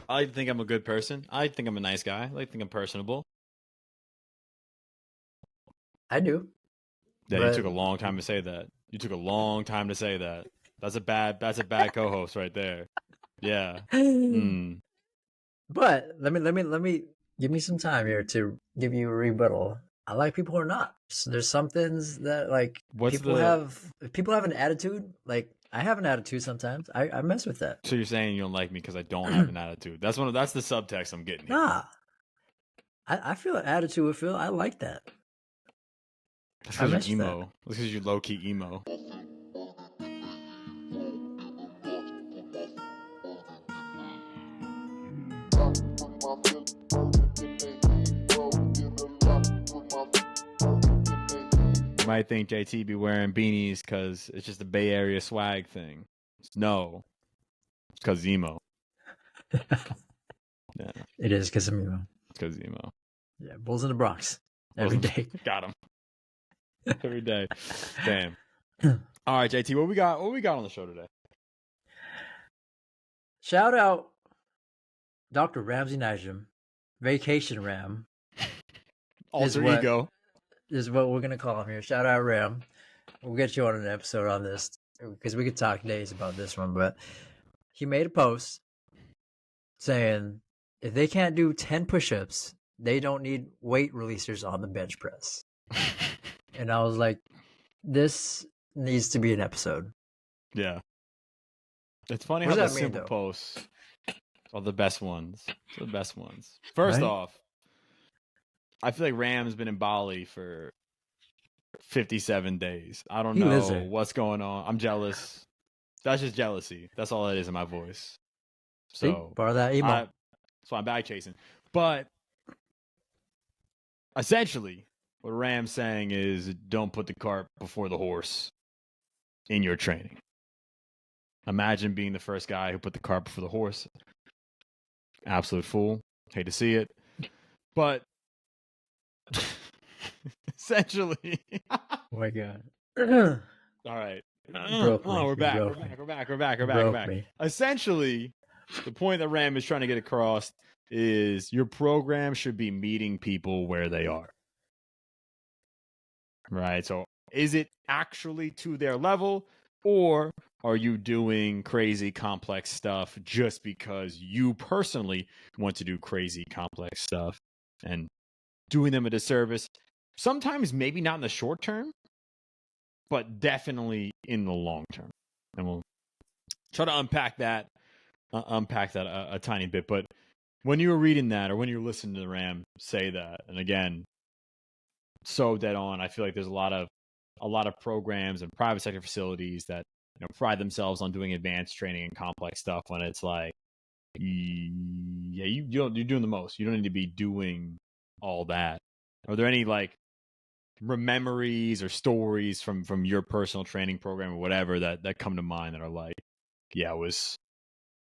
I think I'm a good person. I think I'm a nice guy. I think I'm personable. I do, Yeah, you but took a long time to say that. You took a long time to say that. That's a bad co-host right there. Yeah. Mm. but let me give me some time here to give you a rebuttal. I like people who are not. So there's some things that like What's people the have. If people have an attitude, like I have an attitude sometimes. I mess with that. So you're saying you don't like me because I don't have an attitude? That's the subtext I'm getting here. Nah, I feel an attitude with Phil. I like that. That's I because you're mess with that. emo. That's because you're low key emo. You might think JT be wearing beanies because it's just a Bay Area swag thing. No, it's because emo. Yeah, It is because I'm emo. it's because emo. Yeah, Bulls in the Bronx every day. Got him every day. Damn. All right, JT, what we got? What we got on the show today? Shout out Dr. Ramsey Nijem, Vacation Ram. Alter ego. Is what we're gonna call him here. Shout out Ram. We'll get you on an episode on this because we could talk days about this one. But he made a post saying if they can't do 10 push-ups, they don't need weight releasers on the bench press. And I was like, this needs to be an episode. Yeah. It's funny What how does the that mean, simple though? posts are the best ones. They're the best ones. First Right? off, I feel like Ram's been in Bali for 57 days. I don't He lives know there. what's going on. I'm jealous. That's just jealousy. That's all it is in my voice. See? So, Borrow that emo. so I'm back chasing. But essentially, what Ram's saying is don't put the cart before the horse in your training. Imagine being the first guy who put the cart before the horse. Absolute fool. Hate to see it. But essentially. Oh my God. All right. Broke me. We're You back. broke We're me. back. Essentially, the point that Ram is trying to get across is your program should be meeting people where they are. Right? So is it actually to their level, or are you doing crazy complex stuff just because you personally want to do crazy complex stuff and doing them a disservice? Sometimes maybe not in the short term, but definitely in the long term. And we'll try to unpack that a tiny bit. But when you were reading that or when you're listening to the Ram say that, and again, so dead on, I feel like there's a lot of programs and private sector facilities that pride themselves on doing advanced training and complex stuff when it's like, yeah, you're doing the most. You don't need to be doing all that. Are there any like memories or stories from your personal training program or whatever that come to mind that are like, yeah, I was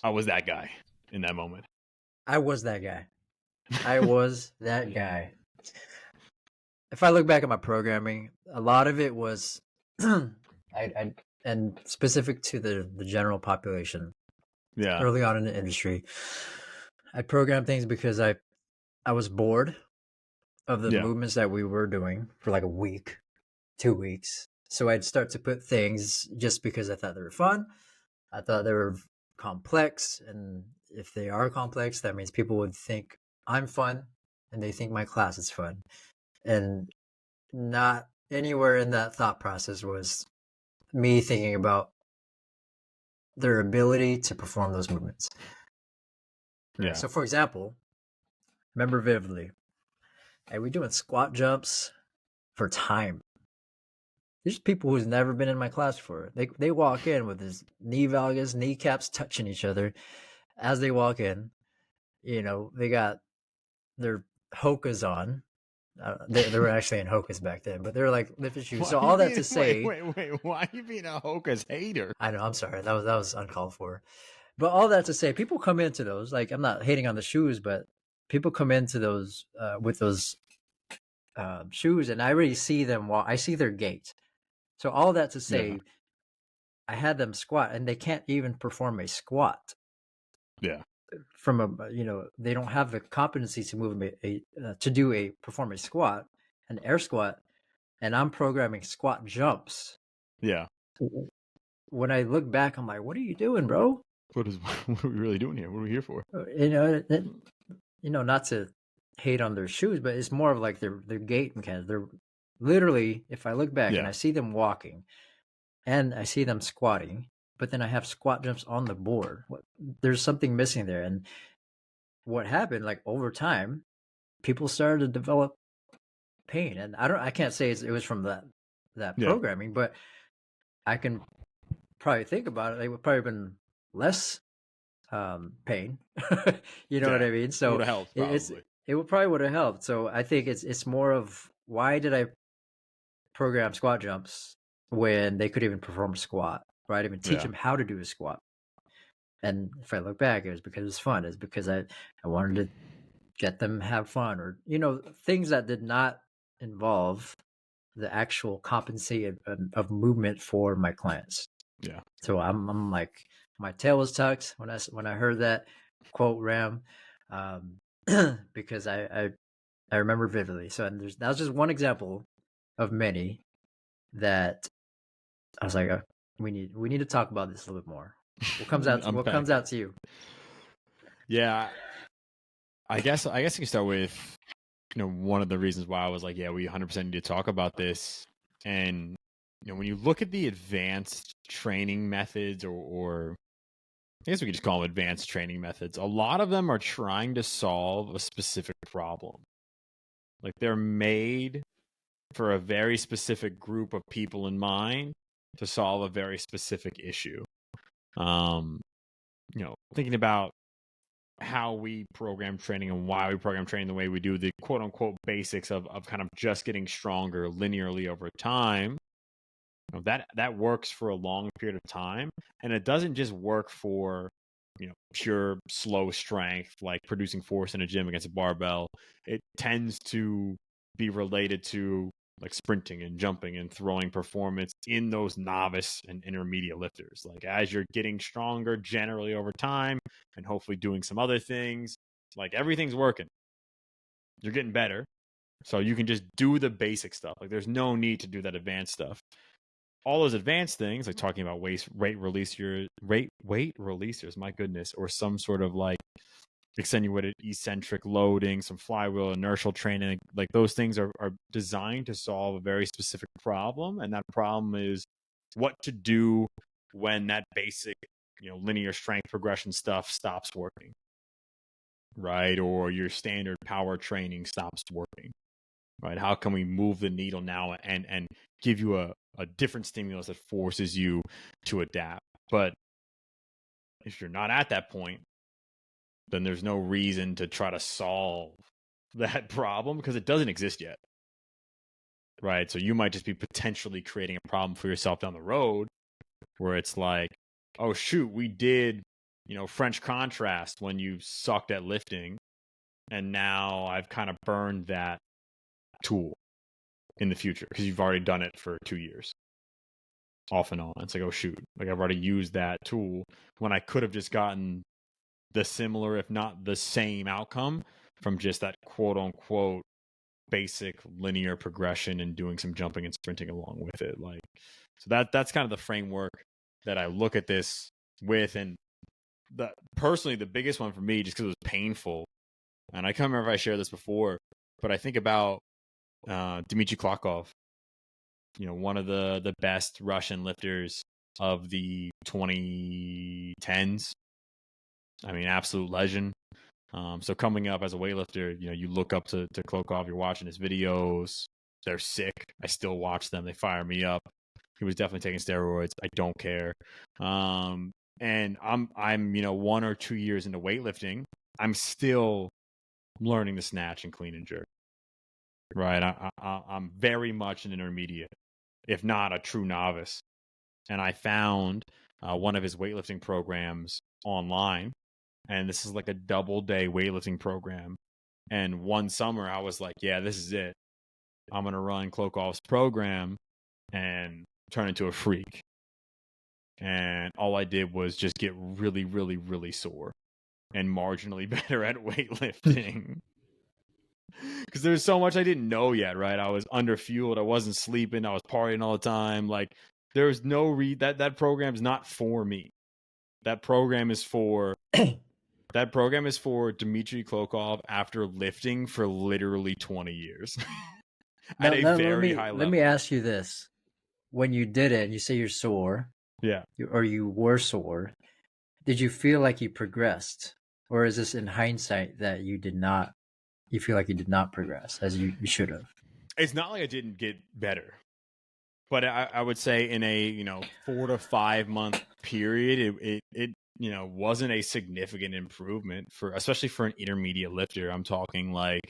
that guy in that moment? I was that guy. I was that guy. If I look back at my programming, a lot of it was, and specific to the general population. Yeah. Early on in the industry, I programmed things because I was bored of the movements that we were doing for like a week, 2 weeks. So I'd start to put things just because I thought they were fun. I thought they were complex, and if they are complex, that means people would think I'm fun, and they think my class is fun. And not anywhere in that thought process was me thinking about their ability to perform those movements. Yeah. So, for example, remember vividly, hey, we're doing squat jumps for time. There's people who's never been in my class before. They walk in with his knee valgus, kneecaps touching each other as they walk in. They got their Hokas on. They were actually in Hokas back then, but they're like lifted shoes. So all that to say, wait, why are you being a Hokas hater? I know, I'm sorry, that was uncalled for. But all that to say, people come into those. Like, I'm not hating on the shoes, but people come into those with those shoes, and I already see them walk. I see their gait. So all that to say, I had them squat, and they can't even perform a squat. Yeah. from a, they don't have the competency to move to do perform a squat, an air squat, and I'm programming squat jumps. Yeah. When I look back, I'm like, what are you doing, bro? What are we really doing here? What are we here for? Not to hate on their shoes, but it's more of like their gait mechanics. They're literally, if I look back and I see them walking and I see them squatting, but then I have squat jumps on the board, there's something missing there. And what happened, like over time, people started to develop pain. And I can't say it was from that programming, but I can probably think about it. They would probably have been less pain. You know what I mean? So it would have helped, probably. It probably would have helped. So I think it's more of, why did I program squat jumps when they could even perform a squat, right? Even teach them how to do a squat. And if I look back, it was because it was fun. It's because I wanted to get them have fun, or things that did not involve the actual competency of movement for my clients. Yeah. So I'm like, my tail was tucked when I heard that quote, Ram, because I remember vividly. So that was just one example of many that I was like, we need to talk about this a little bit more. What comes out? What comes out to you? Yeah, I guess you can start with, one of the reasons why I was like, yeah, we 100% need to talk about this. And when you look at the advanced training methods, or I guess we could just call them advanced training methods, a lot of them are trying to solve a specific problem. Like, they're made for a very specific group of people in mind to solve a very specific issue. Thinking about how we program training and why we program training the way we do, the quote unquote basics of kind of just getting stronger linearly over time, that works for a long period of time. And it doesn't just work for, pure slow strength, like producing force in a gym against a barbell. It tends to be related to like sprinting and jumping and throwing performance in those novice and intermediate lifters. Like, as you're getting stronger generally over time and hopefully doing some other things, like, everything's working. You're getting better. So you can just do the basic stuff. Like, there's no need to do that advanced stuff. All those advanced things, like talking about weight releasers, my goodness, or some sort of like extenuated eccentric loading, some flywheel inertial training, like those things are designed to solve a very specific problem. And that problem is what to do when that basic, linear strength progression stuff stops working, right? Or your standard power training stops working, right? How can we move the needle now and give you a different stimulus that forces you to adapt? But if you're not at that point, then there's no reason to try to solve that problem, because it doesn't exist yet, right? So you might just be potentially creating a problem for yourself down the road, where it's like, oh shoot, we did, French contrast when you sucked at lifting, and now I've kind of burned that tool in the future because you've already done it for 2 years off and on. It's like, oh shoot, like, I've already used that tool when I could have just gotten the similar, if not the same outcome from just that quote unquote basic linear progression and doing some jumping and sprinting along with it. Like, so that's kind of the framework that I look at this with. And personally, the biggest one for me, just because it was painful, and I can't remember if I shared this before, but I think about Dmitry Klokov, one of the best Russian lifters of the 2010s. I mean, absolute legend. So coming up as a weightlifter, you look up to Klokov, you're watching his videos. They're sick. I still watch them. They fire me up. He was definitely taking steroids. I don't care. And I'm 1 or 2 years into weightlifting. I'm still learning to snatch and clean and jerk. Right. I'm very much an intermediate, if not a true novice. And I found one of his weightlifting programs online. And this is like a double day weightlifting program. And one summer I was like, yeah, this is it. I'm going to run Klokov's program and turn into a freak. And all I did was just get really, really, really sore. and marginally better at weightlifting. Because there's so much I didn't know yet, right? I was underfueled. I wasn't sleeping. I was partying all the time. Like, there's no that program's not for me. That program is for Dmitry Klokov after lifting for literally 20 years at a Now very high let me level. ask you this: when you did it, you say you're sore, Yeah. or you were sore. Did you feel like you progressed, or is this in hindsight that you did not? You feel like you did not progress as you should have. It's not like I didn't get better, but I would say in a 4 to 5 month period, it wasn't a significant improvement especially for an intermediate lifter. I'm talking like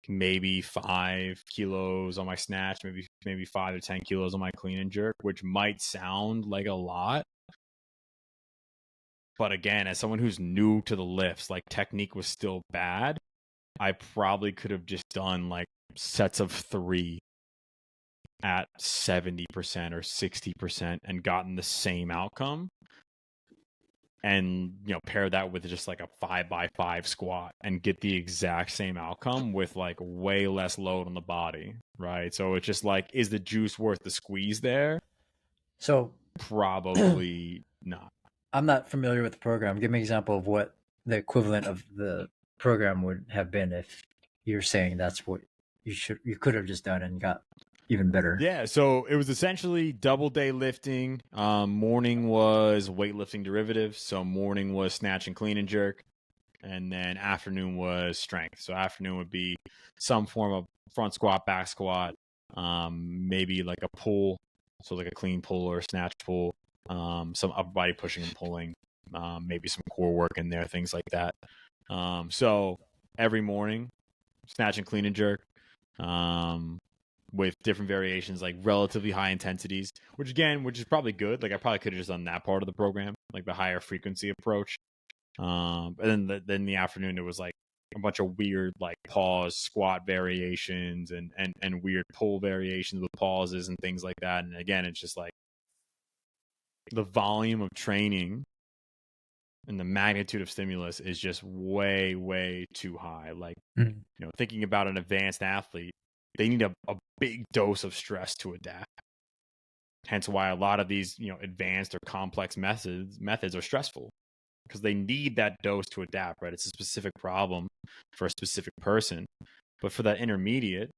maybe 5 kilos on my snatch, maybe 5 to 10 kilos on my clean and jerk, which might sound like a lot. But again, as someone who's new to the lifts, like, technique was still bad. I probably could have just done like sets of 3 at 70% or 60% and gotten the same outcome. And pair that with just like a 5x5 squat and get the exact same outcome with like way less load on the body, right? So it's just like, is the juice worth the squeeze there? So Probably not. I'm not familiar with the program. Give me an example of what the equivalent of the program would have been if you're saying that's what you could have just done and got even better. Yeah, so it was essentially double day lifting. Morning was weightlifting derivatives. So morning was snatch and clean and jerk. And then afternoon was strength. So afternoon would be some form of front squat, back squat, maybe like a pull. So like a clean pull or a snatch pull, some upper body pushing and pulling, maybe some core work in there, things like that. So every morning, snatch and clean and jerk. With different variations, like relatively high intensities, which is probably good. Like, I probably could have just done that part of the program, like the higher frequency approach. And then in the afternoon, it was like a bunch of weird like pause squat variations and weird pull variations with pauses and things like that. And again, it's just like the volume of training and the magnitude of stimulus is just way, way too high. Like, thinking about an advanced athlete, they need a big dose of stress to adapt. Hence why a lot of these, advanced or complex methods are stressful, because they need that dose to adapt, right? It's a specific problem for a specific person. But for that intermediate,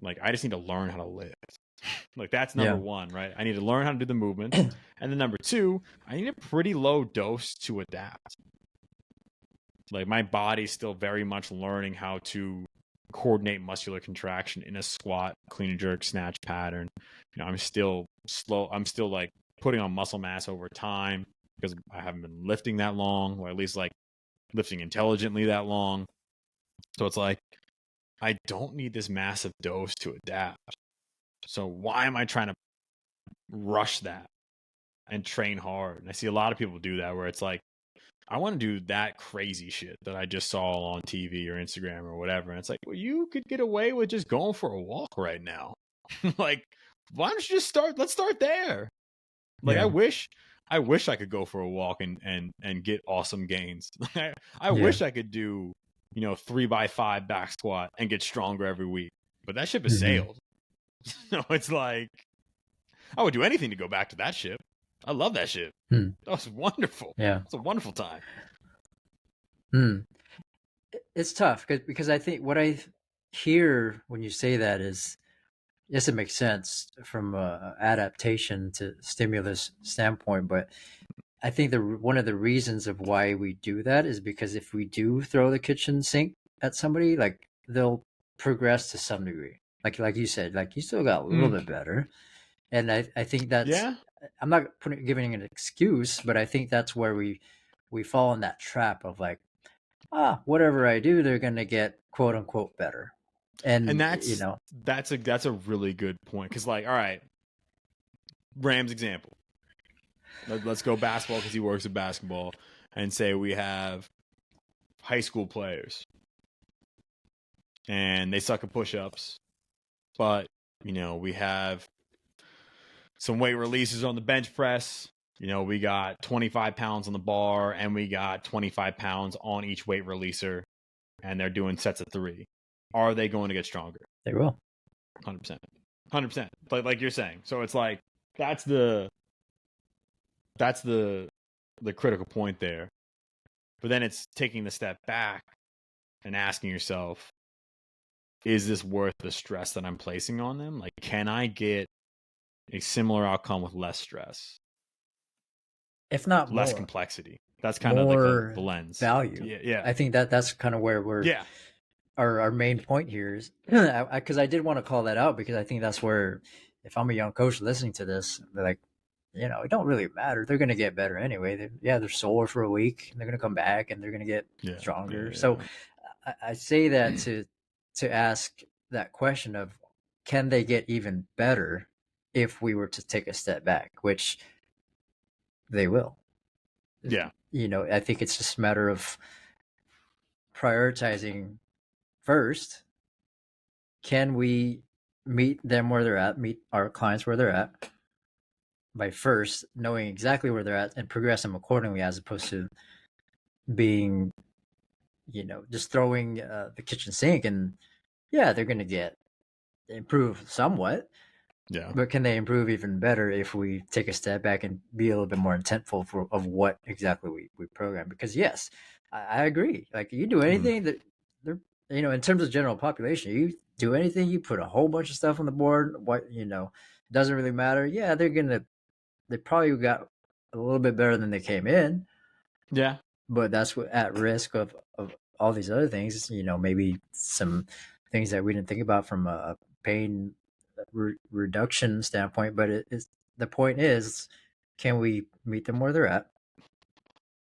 like, I just need to learn how to lift. Like, that's number one, right? I need to learn how to do the movements. And then number two, I need a pretty low dose to adapt. Like, my body's still very much learning how to coordinate muscular contraction in a squat, clean and jerk, snatch pattern. I'm still slow. I'm still like putting on muscle mass over time because I haven't been lifting that long, or at least like lifting intelligently that long. So it's like, I don't need this massive dose to adapt. So why am I trying to rush that and train hard? And I see a lot of people do that, where it's like, I want to do that crazy shit that I just saw on TV or Instagram or whatever. And it's like, well, you could get away with just going for a walk right now. Like, why don't you just start? Let's start there. Like, I wish I could go for a walk and get awesome gains. I wish I could do, 3x5 back squat and get stronger every week. But that ship has sailed. So it's like, I would do anything to go back to that ship. I love that shit. That was wonderful. Yeah. It's a wonderful time. It's tough because I think what I hear when you say that is, yes, it makes sense from a adaptation to stimulus standpoint, but I think one of the reasons of why we do that is because if we do throw the kitchen sink at somebody, like, they'll progress to some degree. Like you said, like, you still got a little bit better. And I think that's, I'm not giving an excuse, but I think that's where we fall in that trap of like, whatever I do, they're going to get quote unquote better. And that's that's a really good point. Cause like, all right, Rams example, let's go basketball, cause he works at basketball, and say we have high school players and they suck at push-ups, but we have some weight releases on the bench press, we got 25 pounds on the bar and we got 25 pounds on each weight releaser, and they're doing sets of 3. Are they going to get stronger? They will. 100%. 100%. Like you're saying. So it's like, that's the critical point there. But then it's taking the step back and asking yourself, is this worth the stress that I'm placing on them? Like, can I get a similar outcome with less stress? If not less more. Complexity. That's kind of like the lens. Value. Yeah. I think that's kind of where we're. Yeah. Our main point here is because I did want to call that out, because I think that's where, if I'm a young coach listening to this, they're like, it don't really matter. They're going to get better anyway. They're sore for a week. They're going to come back and they're going to get stronger. Yeah. So I say that to ask that question of, can they get even better if we were to take a step back, which they will. Yeah. I think it's just a matter of prioritizing first. Can we meet them where they're at, meet our clients where they're at, by first knowing exactly where they're at and progress them accordingly, as opposed to being, just throwing the kitchen sink, and they're going to improve somewhat. Yeah. But can they improve even better if we take a step back and be a little bit more intentful of what exactly we program? Because yes, I agree. Like, you do anything that they're, in terms of general population, you do anything, you put a whole bunch of stuff on the board, doesn't really matter. Yeah, they probably got a little bit better than they came in. Yeah. But that's at risk of all these other things, maybe some things that we didn't think about from a pain reduction standpoint. But the point is, can we meet them where they're at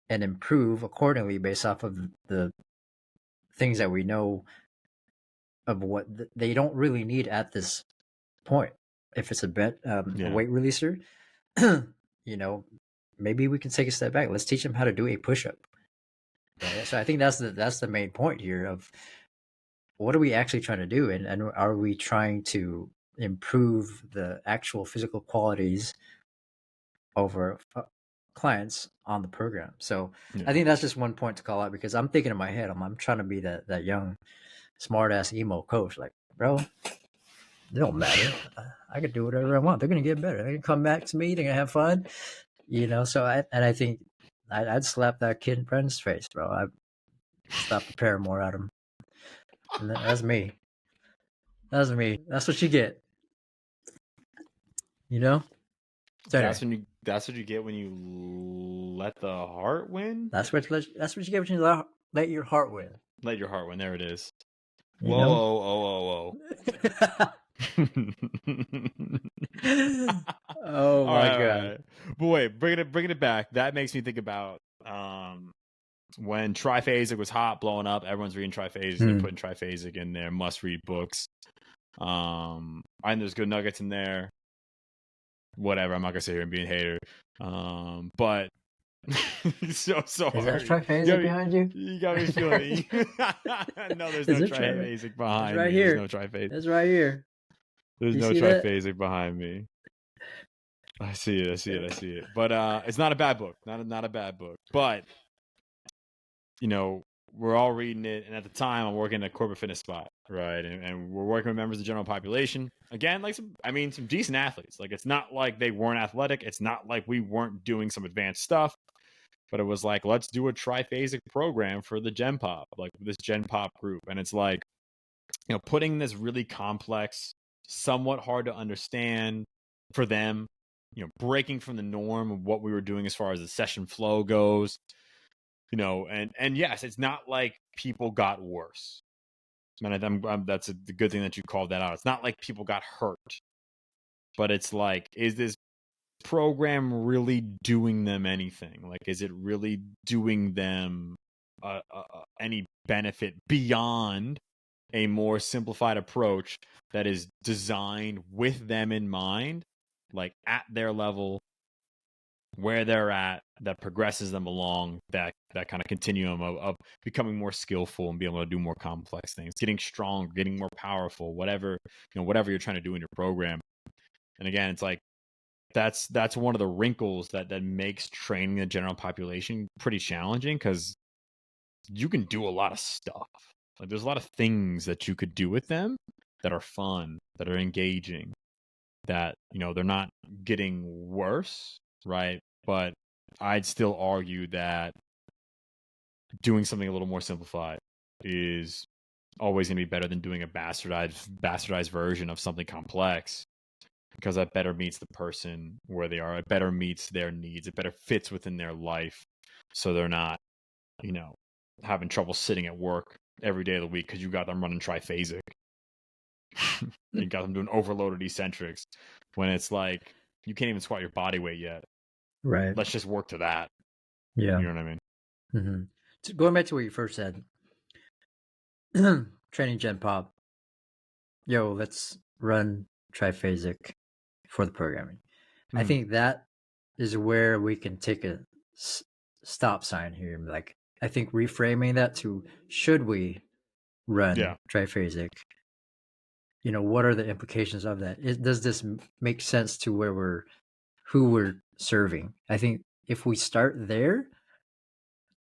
and improve accordingly based off of the things that we know of what they don't really need at this point? If it's a weight releaser, maybe we can take a step back. Let's teach them how to do a push-up. Yeah, so I think that's the main point here of, what are we actually trying to do, and are we trying to improve the actual physical qualities over clients on the program? So I think that's just one point to call out, because I'm thinking in my head, I'm trying to be that young, smart ass emo coach. Like, bro, it don't matter. I could do whatever I want. They're gonna get better. They're gonna come back to me. They're gonna have fun. So I think I'd slap that kid in Brendan's face, bro. I'd stop the Paramore at him. And that's me. That's me. That's what you get. So that's what you get when you let the heart win. That's what you get when you let your heart win. Let your heart win. There it is. Whoa. Oh my God. Right. Boy, bringing it back. That makes me think about when Triphasic was hot, blowing up. Everyone's reading Triphasic. They're putting Triphasic in their must-read books. I think there's good nuggets in there. Whatever, I'm not gonna sit here and be a hater. But so is that Triphasic behind you? You got me feeling. No, there's no Triphasic behind me. Here. There's no Triphasic. It's right here. There's no Triphasic behind me. I see it. But it's not a bad book. Not a bad book. But we're all reading it, and at the time I'm working at a corporate fitness spot, right? And we're working with members of the general population. Again, some decent athletes. Like, it's not like they weren't athletic. It's not like we weren't doing some advanced stuff. But it was like, let's do a Triphasic program for the Gen Pop, like this Gen Pop group. And it's like, putting this really complex, somewhat hard to understand for them, breaking from the norm of what we were doing as far as the session flow goes, and yes, it's not like people got worse. And that's the good thing that you called that out. It's not like people got hurt, but it's like, is this program really doing them anything? Like, is it really doing them any benefit beyond a more simplified approach that is designed with them in mind, like at their level, where they're at, that progresses them along that kind of continuum of becoming more skillful and being able to do more complex things, getting stronger, getting more powerful, whatever you're trying to do in your program. And again, it's like, that's one of the wrinkles that makes training the general population pretty challenging, because you can do a lot of stuff. Like, there's a lot of things that you could do with them that are fun, that are engaging, that, they're not getting worse, right? But I'd still argue that doing something a little more simplified is always going to be better than doing a bastardized version of something complex, because that better meets the person where they are. It better meets their needs. It better fits within their life, so they're not, having trouble sitting at work every day of the week because you got them running triphasic. You got them doing overloaded eccentrics when it's like you can't even squat your body weight yet. Right. Let's just work to that. Yeah. You know what I mean? Mm-hmm. So going back to what you first said, training Gen Pop. Yo, let's run triphasic for the programming. Mm-hmm. I think that is where we can take a stop sign here. Like, I think reframing that to, should we run triphasic? What are the implications of that? Does this make sense to who we're serving? I think if we start there,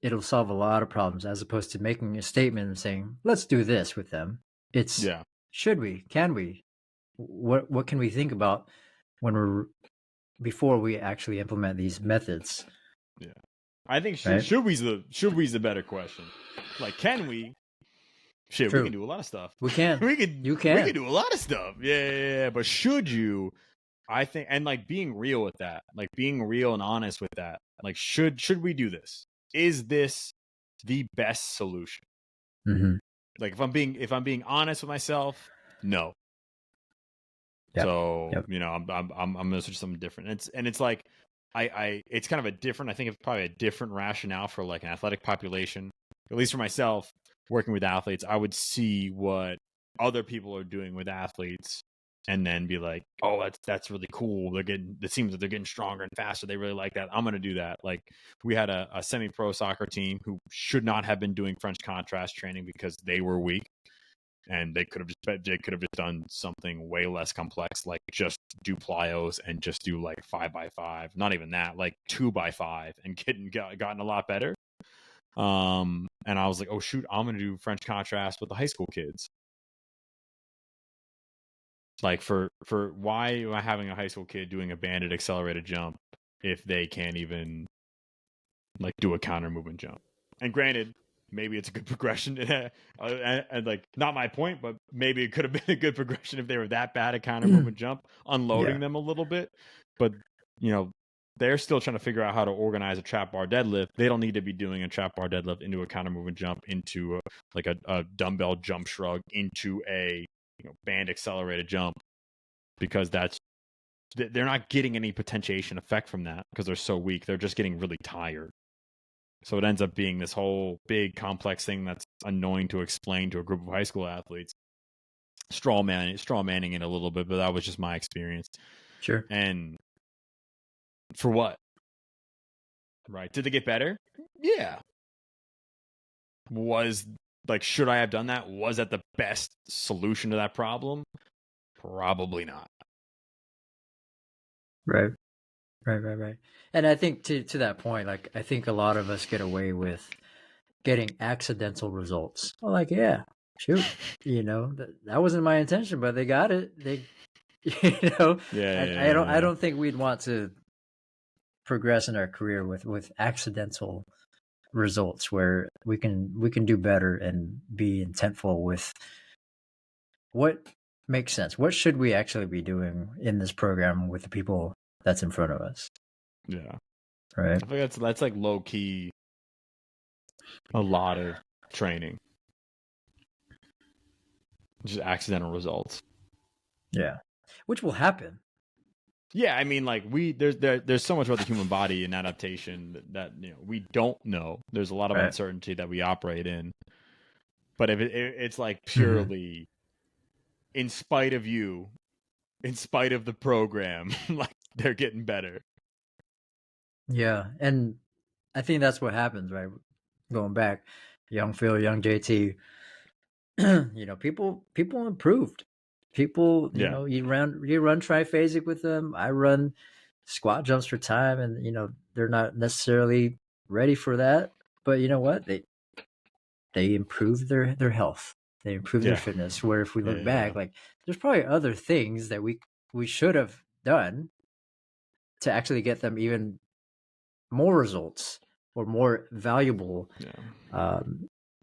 it'll solve a lot of problems, as opposed to making a statement and saying, let's do this with them. It's, should we? Can we? What can we think about before we actually implement these methods? Yeah. I think should we's the better question. Like, can we? Shit, True. We can do a lot of stuff. We can. You can. We can do a lot of stuff. Yeah. But should you? I think, and like being real with that, like being real and honest with that, like should we do this? Is this the best solution? Mm-hmm. Like, if I'm being honest with myself, no. Yep. So I'm gonna switch something different. It's like it's kind of a different. I think it's probably a different rationale for like an athletic population. At least for myself, working with athletes, I would see what other people are doing with athletes, and then be like, oh, that's really cool. It seems that they're getting stronger and faster. They really like that. I'm going to do that. Like, we had a semi-pro soccer team who should not have been doing French contrast training because they were weak, and they could have just done something way less complex, like just do plyos and just do like 5x5. Not even that, like 2x5, and gotten a lot better. And I was like, oh shoot, I'm going to do French contrast with the high school kids. Like, for why am I having a high school kid doing a banded accelerated jump if they can't even like do a counter movement jump? And granted, maybe it's a good progression, and like, not my point, but maybe it could have been a good progression if they were that bad at counter movement jump, unloading them a little bit. But they're still trying to figure out how to organize a trap bar deadlift. They don't need to be doing a trap bar deadlift into a counter movement jump, into a dumbbell jump shrug, into a band accelerated jump, because they're not getting any potentiation effect from that because they're so weak. They're just getting really tired. So it ends up being this whole big complex thing that's annoying to explain to a group of high school athletes. Straw manning it a little bit, but that was just my experience. Sure. And for what? Right. Did they get better? Yeah. Should I have done that? Was that the best solution to that problem? Probably not. Right. And I think to that point, like, I think a lot of us get away with getting accidental results. Oh, like, yeah, shoot, that wasn't my intention, but they got it. They, I don't think we'd want to progress in our career with accidental results, where we can do better and be intentful with what makes sense. What should we actually be doing in this program with the people that's in front of us? Yeah. Right. I think that's like low key a lot of training. Just accidental results. Yeah. Which will happen. Yeah, I mean, like, there's so much about the human body and adaptation that we don't know. There's a lot of uncertainty that we operate in. But if it's like purely in spite of you, in spite of the program, like, they're getting better. Yeah, and I think that's what happens, right? Going back, young Phil, young JT, people improved. People, you run triphasic with them. I run squat jumps for time, and they're not necessarily ready for that. But you know what? They improve their health. They improve their Yeah. fitness. Where if we look Yeah. back, like there's probably other things that we should have done to actually get them even more results or more valuable,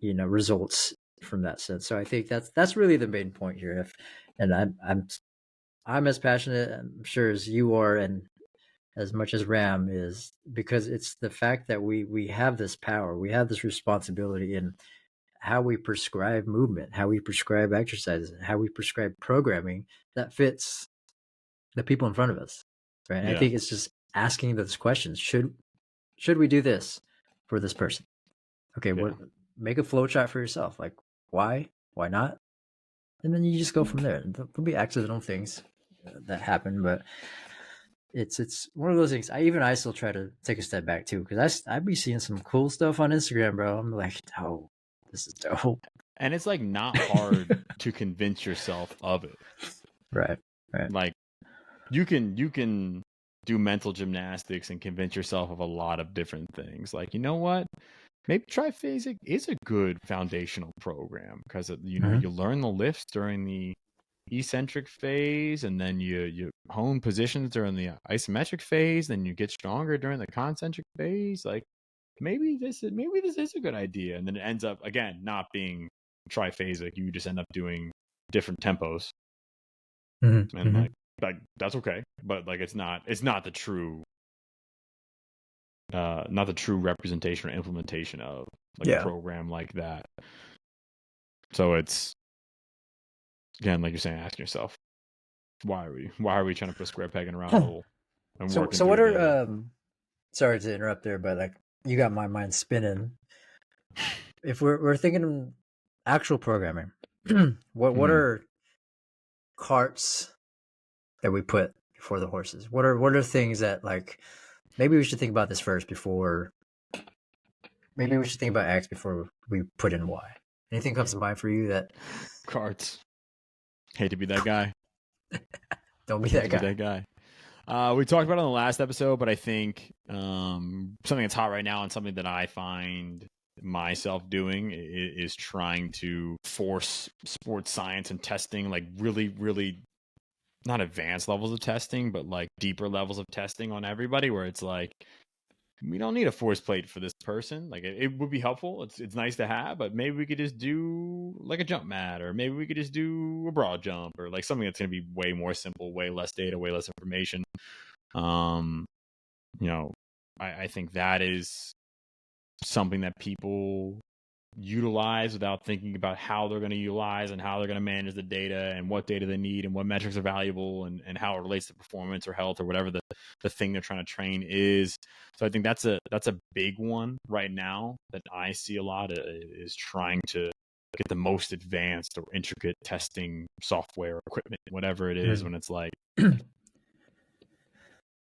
results from that sense. So I think that's really the main point here. And I'm as passionate, I'm sure, as you are, and as much as Ram is, because it's the fact that we have this power, we have this responsibility in how we prescribe movement, how we prescribe exercises, how we prescribe programming that fits the people in front of us, right? And I think it's just asking those questions. Should we do this for this person? Okay, make a flow chart for yourself. Like, why not? And then you just go from there. There'll be accidental things that happen, but it's one of those things. I still try to take a step back too, because I be seeing some cool stuff on Instagram, bro. I'm like, oh, this is dope. And it's like not hard to convince yourself of it. Right. Like you can do mental gymnastics and convince yourself of a lot of different things. Like, you know what? Maybe triphasic is a good foundational program because you learn the lifts during the eccentric phase, and then you hone positions during the isometric phase, then you get stronger during the concentric phase. Like maybe this is a good idea, and then it ends up again not being triphasic. You just end up doing different tempos, and like that's okay, but like it's not the true not the true representation or implementation of like a program like that. So it's, again, like you're saying, asking yourself, why are we trying to put a square peg in a round hole and so working what through are sorry to interrupt there, but like you got my mind spinning. If we're thinking actual programming, what are carts that we put before the horses? What are things that, like, maybe we should think about this first before, maybe we should think about X before we put in Y. Anything comes to mind for you? That carts? Hate to be that guy. Don't be that guy. Be that guy. We talked about it on the last episode, but I think something that's hot right now and something that I find myself doing is trying to force sports science and testing, like really, really not advanced levels of testing, but like deeper levels of testing on everybody, where it's like, we don't need a force plate for this person. Like it would be helpful. It's nice to have, but maybe we could just do like a jump mat, or maybe we could just do a broad jump, or like something that's going to be way more simple, way less data, way less information. I think that is something that people utilize without thinking about how they're going to utilize and how they're going to manage the data and what data they need and what metrics are valuable and how it relates to performance or health or whatever the thing they're trying to train is. So I think that's a big one right now that I see a lot, is trying to get the most advanced or intricate testing software, equipment, whatever it is, when it's like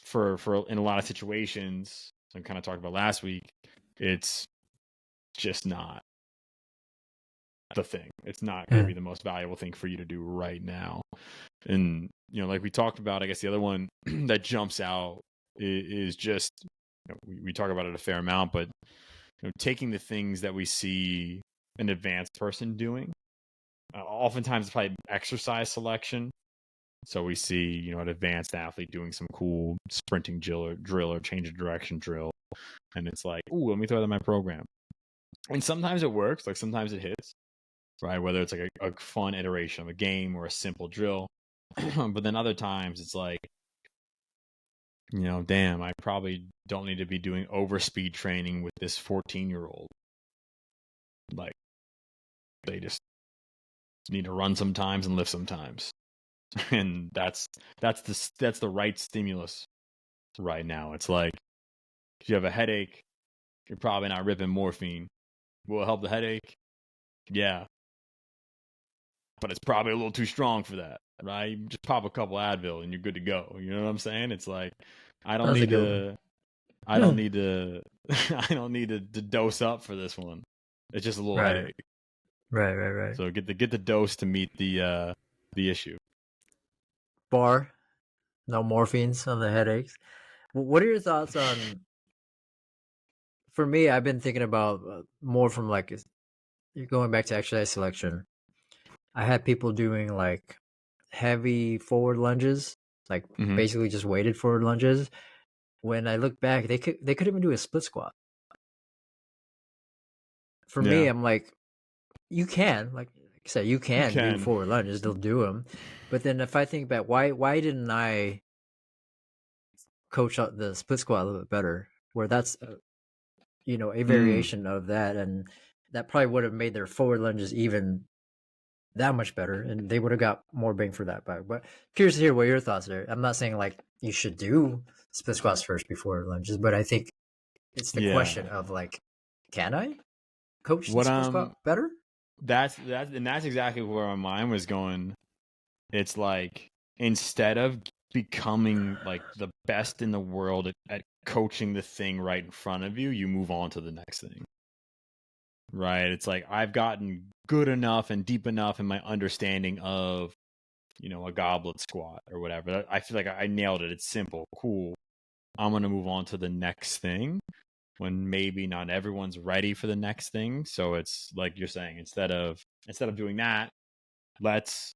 for in a lot of situations, I kind of talked about last week, it's just not the thing. It's not going to be the most valuable thing for you to do right now. And, like we talked about, I guess the other one that jumps out is just, we talk about it a fair amount, but taking the things that we see an advanced person doing, oftentimes it's probably exercise selection. So we see, an advanced athlete doing some cool sprinting drill or change of direction drill. And it's like, ooh, let me throw that in my program. And sometimes it works, like sometimes it hits, right? Whether it's like a fun iteration of a game or a simple drill. But then other times it's like, damn, I probably don't need to be doing overspeed training with this 14-year-old. Like, they just need to run sometimes and lift sometimes. And that's the right stimulus right now. It's like, if you have a headache, you're probably not ripping morphine. Will it help the headache? Yeah. But it's probably a little too strong for that, right? You just pop a couple Advil and you're good to go. You know what I'm saying? It's like, I don't need to I don't need to dose up for this one. It's just a little headache. Right. So get the dose to meet the issue. Bar, no morphines on the headaches. What are your thoughts on? For me, I've been thinking about more from like you're going back to exercise selection. I had people doing like heavy forward lunges, like basically just weighted forward lunges. When I look back, they could even do a split squat. For me, I'm like, you can, like I said, you can do forward lunges. They'll do them, but then if I think back, why didn't I coach out the split squat a little bit better? Where that's a variation of that, and that probably would have made their forward lunges even that much better, and they would have got more bang for that buck. But curious to hear what your thoughts are. I'm not saying like you should do split squats first before lunges, but I think it's the question of like, can I coach the split squat better? That's exactly where my mind was going. It's like, instead of becoming like the best in the world at coaching the thing right in front of you, you move on to the next thing. Right? It's like, I've gotten good enough and deep enough in my understanding of, a goblet squat or whatever. I feel like I nailed it. It's simple, cool. I'm going to move on to the next thing, when maybe not everyone's ready for the next thing. So it's like you're saying, instead of doing that, let's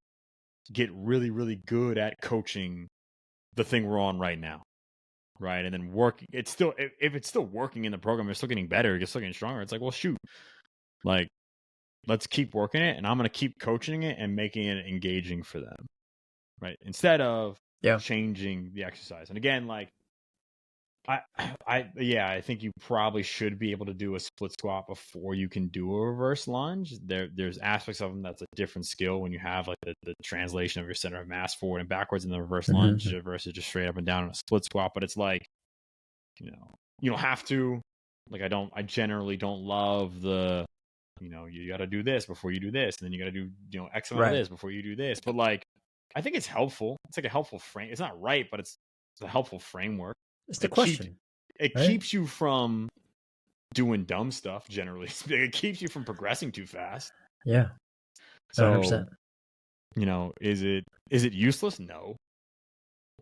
get really, really good at coaching the thing we're on right now. Right. And then work. It's still, if it's still working in the program, you're still getting better, you're still getting stronger. It's like, well, shoot, like, let's keep working it, and I'm going to keep coaching it and making it engaging for them. Right. Instead of changing the exercise. And again, like, I think you probably should be able to do a split squat before you can do a reverse lunge. There's aspects of them that's a different skill when you have like the translation of your center of mass forward and backwards in the reverse lunge versus just straight up and down in a split squat. But it's like, you don't have to. Like, I generally don't love the, you got to do this before you do this, and then you got to do X amount of this before you do this. But like, I think it's helpful. It's like a helpful frame. It's not right, but it's a helpful framework. It's the question. It keeps you from doing dumb stuff, generally. It keeps you from progressing too fast. Yeah. 100%. So, is it useless? No.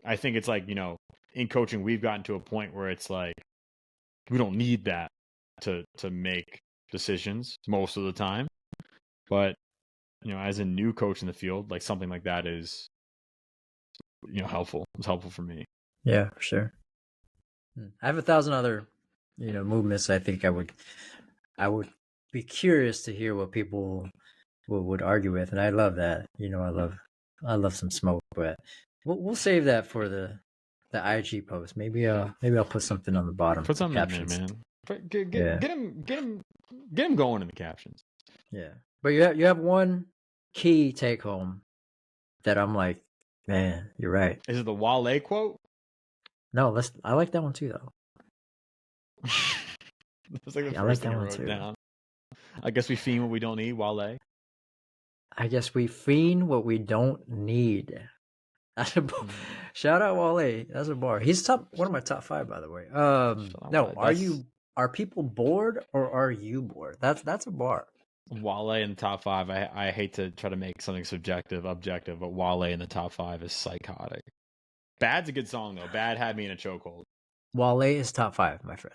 I think it's like, in coaching, we've gotten to a point where it's like, we don't need that to make decisions most of the time. But, as a new coach in the field, like, something like that is, helpful. It's helpful for me. Yeah, for sure. I have 1,000 other, movements. I think I would be curious to hear what people would argue with, and I love that. I love some smoke, but we'll save that for the IG post. Maybe I'll put something on the bottom. Put something in there, man. Get him going in the captions. Yeah, but you have one key take home that I'm like, man, you're right. Is it the Wale quote? No, I like that one too, though. That's like the first thing I wrote down. I guess we fiend what we don't need, Wale. I guess we fiend what we don't need. That's a shout out Wale. That's a bar. He's one of my top 5, by the way. No, are people bored or are you bored? That's a bar. Wale in the top 5. I hate to try to make something objective, but Wale in the top 5 is psychotic. Bad's a good song though. Bad had me in a chokehold. Wale is top 5, my friend.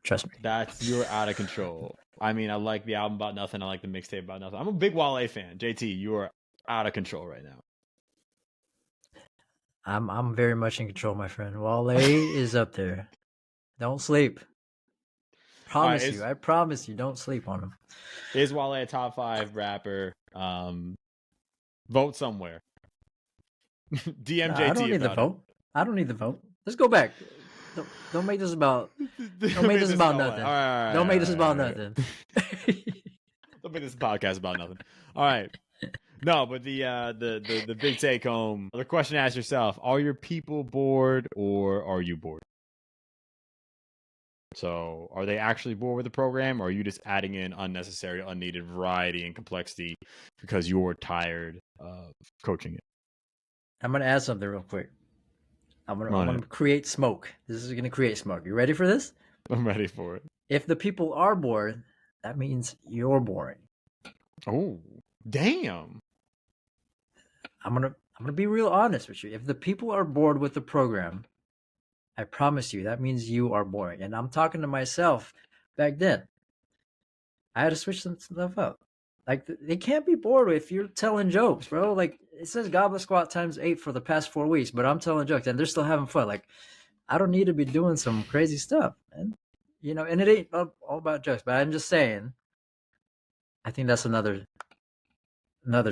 Trust me. You're out of control. I mean, I like the album About Nothing. I like the mixtape About Nothing. I'm a big Wale fan. JT, you are out of control right now. I'm very much in control, my friend. Wale is up there. Don't sleep. I promise you, don't sleep on him. Is Wale a top 5 rapper? Vote somewhere. DM JT. I don't need the vote. I don't need the vote. Let's go back. Don't make this about. Don't make this about nothing. Don't make this about nothing. Don't make this podcast about nothing. All right. No, but the big take home. The question to ask yourself: are your people bored or are you bored? So, are they actually bored with the program, or are you just adding in unnecessary, unneeded variety and complexity because you're tired of coaching it? I'm gonna add something real quick. I'm gonna create smoke. This is gonna create smoke. You ready for this? I'm ready for it. If the people are bored, that means you're boring. Oh, damn. I'm gonna be real honest with you. If the people are bored with the program, I promise you, that means you are boring. And I'm talking to myself back then. I had to switch some stuff up. Like, they can't be bored if you're telling jokes, bro. Like, it says Goblet Squat ×8 for the past 4 weeks, but I'm telling jokes and they're still having fun. Like, I don't need to be doing some crazy stuff, man. You know, and it ain't all about jokes, but I'm just saying, I think that's another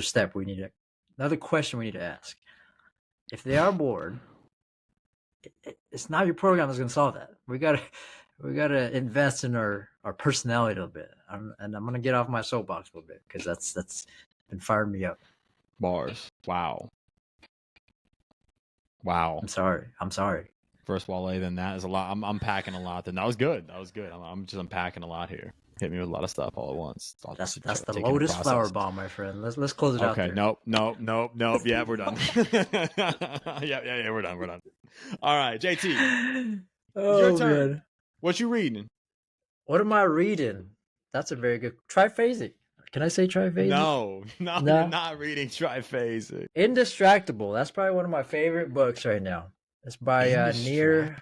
step another question we need to ask. If they are bored, it's not your program that's going to solve that. We gotta invest in our personality a little bit. And I'm gonna get off my soapbox a little bit because that's been firing me up. Bars. Wow. I'm sorry. First Wale, then that is a lot. I'm unpacking a lot. Then that was good. I'm just unpacking a lot here. Hit me with a lot of stuff all at once. That's the Lotus Flower Bomb, my friend. Let's close it out there. Okay, nope. Yeah, we're done. yeah, we're done. All right, JT. Your turn. Man. What you reading? What am I reading? That's a very good triphasic. Can I say triphasic? No, you're not reading triphasic. Indistractable. That's probably one of my favorite books right now. It's by Nir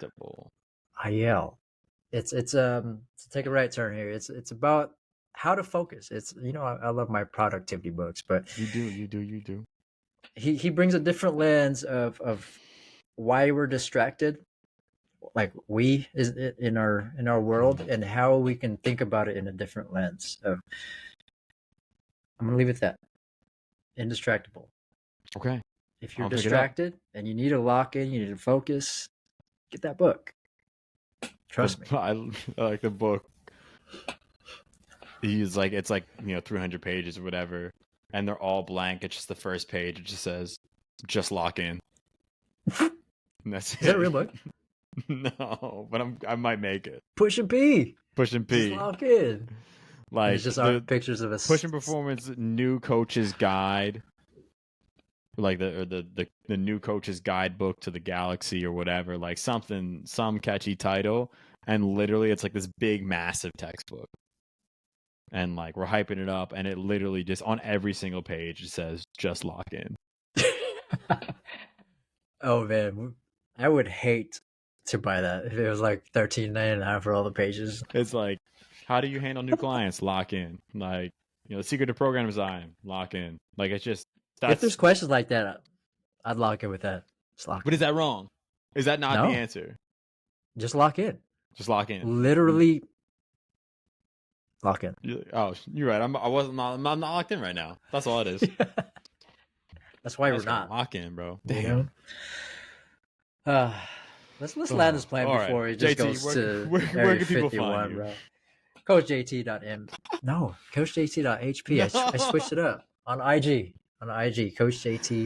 Ayel. It's take a right turn here. It's about how to focus. It's I love my productivity books, but you do. He brings a different lens of why we're distracted, like we is in our world, and how we can think about it in a different lens. I'm gonna leave it at that. Indistractable. Okay. If you're distracted and you need to lock in, you need to focus, get that book. Trust me. I like the book. He's like, it's like 300 pages or whatever, and they're all blank. It's just the first page. It just says, "Just lock in." And that's it. Is that a real book? No, but I might make it. Pushin P. Just lock in. Like, it's just our pictures of us. Pushin Performance new coach's guide, like the new coach's guidebook to the galaxy or whatever, like some catchy title, and literally it's like this big massive textbook, and like we're hyping it up, and it literally just on every single page it says "Just lock in." Oh man, I would hate to buy that if it was like $13.99 for all the pages. It's like, how do you handle new clients? Lock in. Like, the secret to program design. Lock in. Like, it's just. If there's questions like that, I'd lock in with that. Just lock in. But is that wrong? Is that not the answer? Just lock in. Just lock in. Literally lock in. Oh, you're right. I'm not locked in right now. That's all it is. That's why we're not. Lock in, bro. Damn. Let's land this plan before it just goes to Area 51, bro. CoachJT.m. No, CoachJT.hp. I switched it up on IG. CoachJT.hp.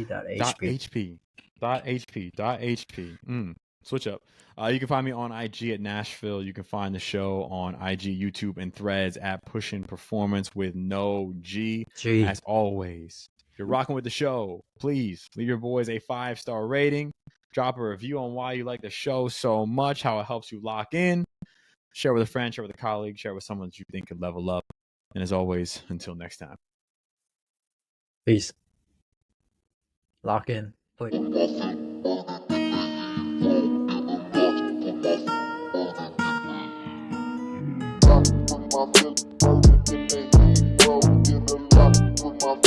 .hp. Switch up. You can find me on IG at Nashville. You can find the show on IG, YouTube, and Threads at Pushin Performance with no G. As always, if you're rocking with the show, please leave your boys a 5-star rating. Drop a review on why you like the show so much, how it helps you lock in. Share with a friend, share with a colleague, share with someone that you think could level up. And as always, until next time. Peace. Lock in, please. My